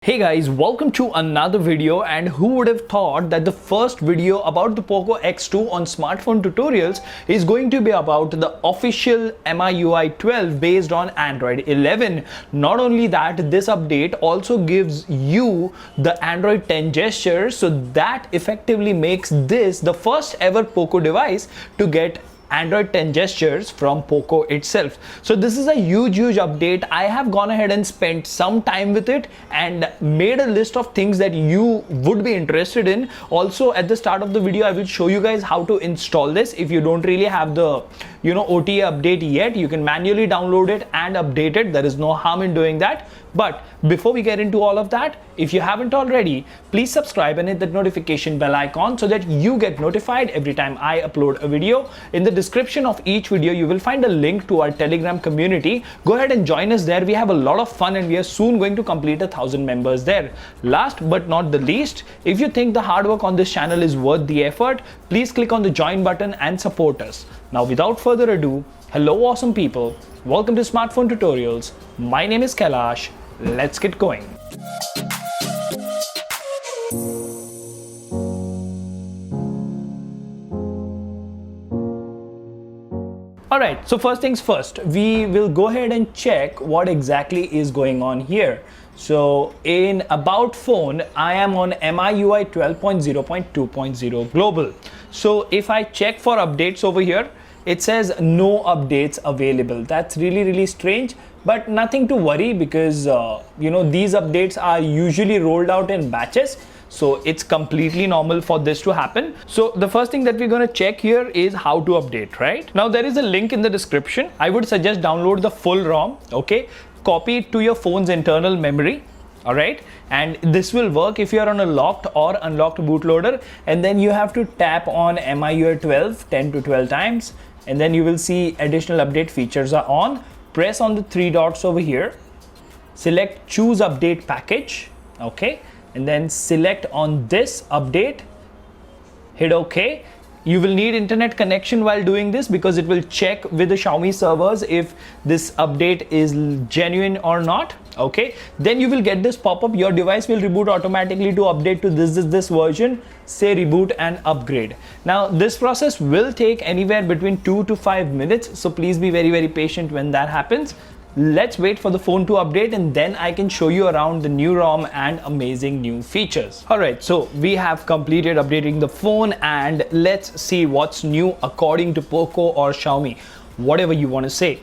Hey guys, welcome to another video. And who would have thought that the first video about the Poco X2 on smartphone tutorials is going to be about the official MIUI 12 based on Android 11. Not only that, this update also gives you the Android 10 gesture, so that effectively makes this the first ever Poco device to get Android 10 gestures from Poco itself. So this is a huge update. I have gone ahead and spent some time with it and made a list of things that you would be interested in. Also, at the start of the video, I will show you guys how to install this. If you don't really have the OTA update yet, you can manually download it and update it. There is no harm in doing that. But before we get into all of that, if you haven't already, please subscribe and hit that notification bell icon so that you get notified every time I upload a video. In the description of each video, you will find a link to our Telegram community. Go ahead and join us there. We have a lot of fun and we are soon going to complete 1,000 members there. Last but not the least, if you think the hard work on this channel is worth the effort, please click on the join button and support us. Now, without further ado, hello awesome people. Welcome to Smartphone Tutorials. My name is Kailash. Let's get going. Alright, so first things first, we will go ahead and check what exactly is going on here. So in About Phone, I am on MIUI 12.0.2.0 Global. So if I check for updates over here, it says no updates available. That's really strange, but nothing to worry because these updates are usually rolled out in batches. So it's completely normal for this to happen. So the first thing that we're going to check here is how to update, right? Now there is a link in the description. I would suggest download the full ROM, okay? Copy it to your phone's internal memory. All right, and this will work if you are on a locked or unlocked bootloader, and then you have to tap on MIUI 12 10 to 12 times, and then you will see additional update features are on. Press on the three dots over here, select choose update package, okay, and then select on this update, hit OK. You will need internet connection while doing this because it will check with the Xiaomi servers if this update is genuine or not. Okay, then you will get this pop-up. Your device will reboot automatically to update to this version. Say reboot and upgrade. Now this process will take anywhere between 2 to 5 minutes, so please be very patient when that happens. Let's wait for the phone to update and then I can show you around the new ROM and amazing new features. Alright, so we have completed updating the phone and let's see what's new according to Poco or Xiaomi, whatever you want to say.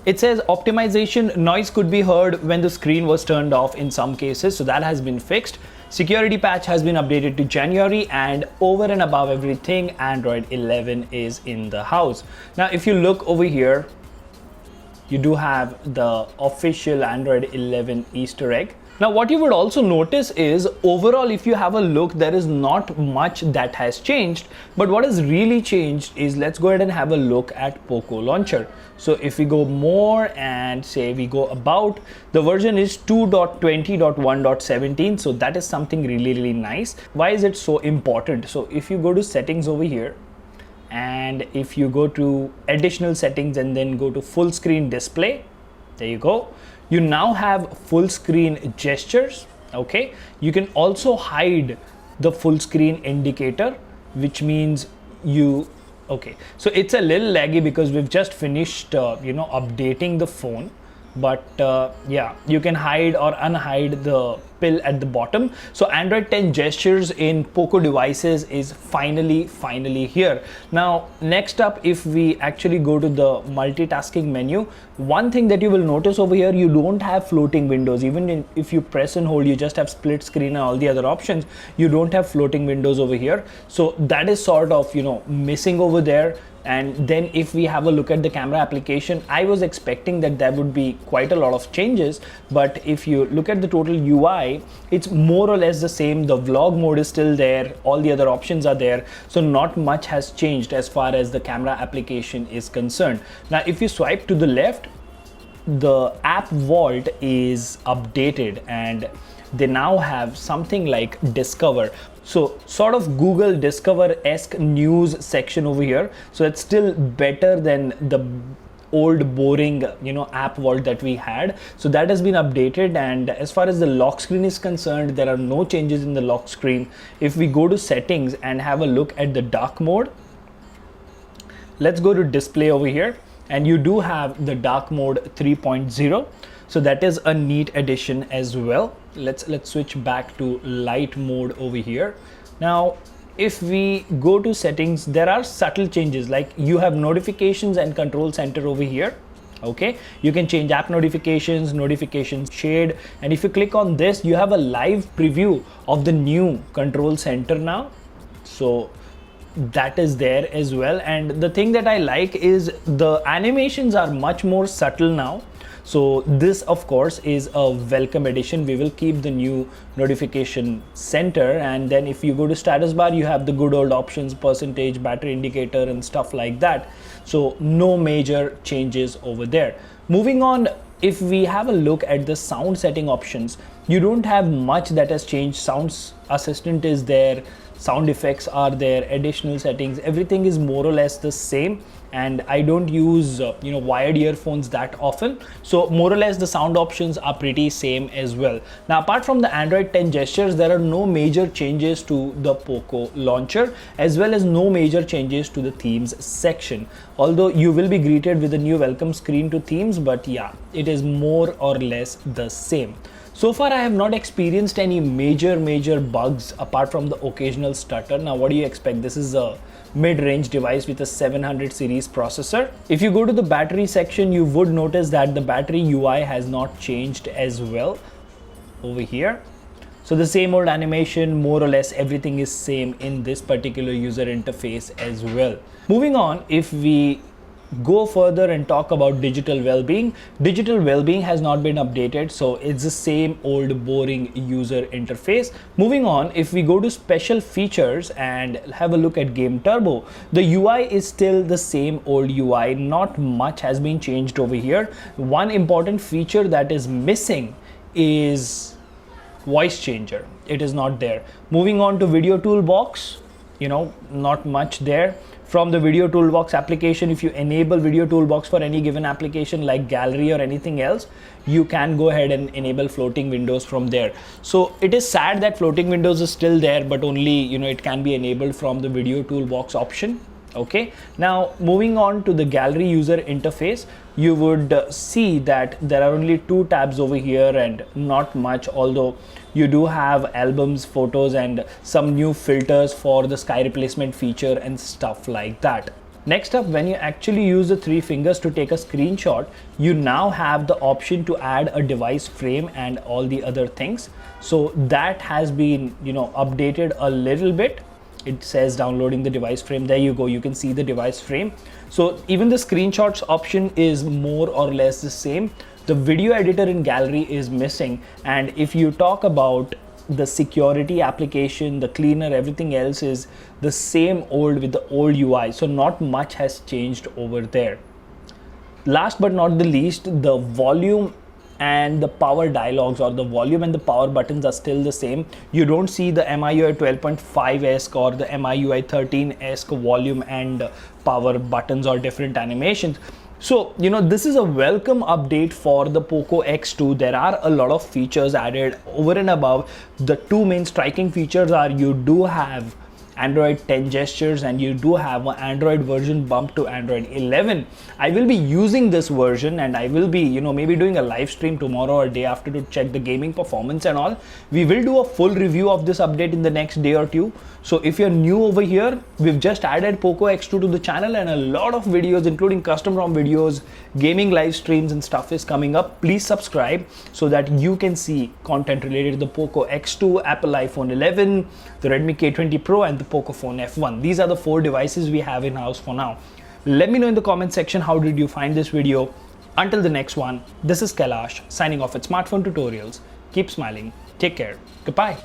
It says optimization noise could be heard when the screen was turned off in some cases, so that has been fixed. Security patch has been updated to January, and over and above everything, Android 11 is in the house. Now if you look over here, you do have the official Android 11 Easter egg. Now what you would also notice is overall, if you have a look, there is not much that has changed, but what has really changed is, let's go ahead and have a look at Poco Launcher. So if we go more and say we go about, the version is 2.20.1.17, so that is something really nice. Why is it so important? So if you go to settings over here, and if you go to additional settings and then go to full screen display, there you go. You now have full screen gestures, okay? You can also hide the full screen indicator, which means okay. So it's a little laggy because we've just finished, updating the phone. But yeah, you can hide or unhide the pill at the bottom. So Android 10 gestures in Poco devices is finally here. Now next up, if we actually go to the multitasking menu, one thing that you will notice over here, you don't have floating windows. Even if you press and hold, you just have split screen and all the other options. You don't have floating windows over here, so that is sort of missing over there. And then if we have a look at the camera application, I was expecting that there would be quite a lot of changes, but if you look at the total UI, it's more or less the same. The vlog mode is still there, all the other options are there, so not much has changed as far as the camera application is concerned. Now if you swipe to the left, the app vault is updated and they now have something like Discover. So sort of Google Discover-esque news section over here. So it's still better than the old boring app vault that we had. So that has been updated, and as far as the lock screen is concerned, there are no changes in the lock screen. If we go to settings and have a look at the dark mode, let's go to display over here, and you do have the dark mode 3.0. so that is a neat addition as well. Let's switch back to light mode over here. Now if we go to settings, there are subtle changes, like you have notifications and control center over here. Okay, you can change app notifications shade, and if you click on this, you have a live preview of the new control center now. So that is there as well, and the thing that I like is the animations are much more subtle now. So this of course is a welcome addition. We will keep the new notification center, and then if you go to status bar, you have the good old options, percentage, battery indicator and stuff like that. So no major changes over there. Moving on, if we have a look at the sound setting options, you don't have much that has changed. Sounds assistant is there, sound effects are there, additional settings, everything is more or less the same. And I don't use wired earphones that often, so more or less the sound options are pretty same as well. Now apart from the Android 10 gestures, there are no major changes to the Poco launcher, as well as no major changes to the themes section, although you will be greeted with a new welcome screen to themes, but yeah, it is more or less the same. So far I have not experienced any major bugs apart from the occasional stutter. Now what do you expect? This is a mid-range device with a 700 series processor. If you go to the battery section, you would notice that the battery UI has not changed as well over here. So the same old animation, more or less everything is same in this particular user interface as well. Moving on, if we go further and talk about digital well-being has not been updated, so it's the same old boring user interface. Moving on, if we go to special features and have a look at Game Turbo, the UI is still the same old UI, not much has been changed over here. One important feature that is missing is voice changer. It is not there. Moving on to Video Toolbox, not much there. From the Video Toolbox application, if you enable Video Toolbox for any given application like gallery or anything else, you can go ahead and enable floating windows from there. So it is sad that floating windows is still there, but only it can be enabled from the Video Toolbox option. Okay, now moving on to the gallery user interface, you would see that there are only 2 tabs over here and not much, although you do have albums, photos and some new filters for the sky replacement feature and stuff like that. Next up, when you actually use the 3 fingers to take a screenshot, you now have the option to add a device frame and all the other things. So that has been updated a little bit. It says downloading the device frame. There you go, you can see the device frame. So even the screenshots option is more or less the same. The video editor in gallery is missing, and if you talk about the security application, the cleaner, everything else is the same old with the old UI, so not much has changed over there. Last but not the least, the volume and the power dialogues, or the volume and the power buttons, are still the same. You don't see the MIUI 12.5-esque or the MIUI 13-esque volume and power buttons or different animations. So this is a welcome update for the Poco X2. There are a lot of features added over and above. The 2 main striking features are you do have Android 10 gestures and you do have an Android version bump to Android 11. I will be using this version, and I will be maybe doing a live stream tomorrow or day after to check the gaming performance and all. We will do a full review of this update in the next day or 2. So if you're new over here, we've just added Poco X2 to the channel, and a lot of videos including custom ROM videos, gaming live streams and stuff is coming up. Please subscribe so that you can see content related to the Poco X2, Apple iPhone 11, the Redmi K20 Pro and the Pocophone F1. These are the 4 devices we have in house for now. Let me know in the comment section how did you find this video. Until the next one, this is Kailash signing off at Smartphone Tutorials. Keep smiling. Take care. Goodbye.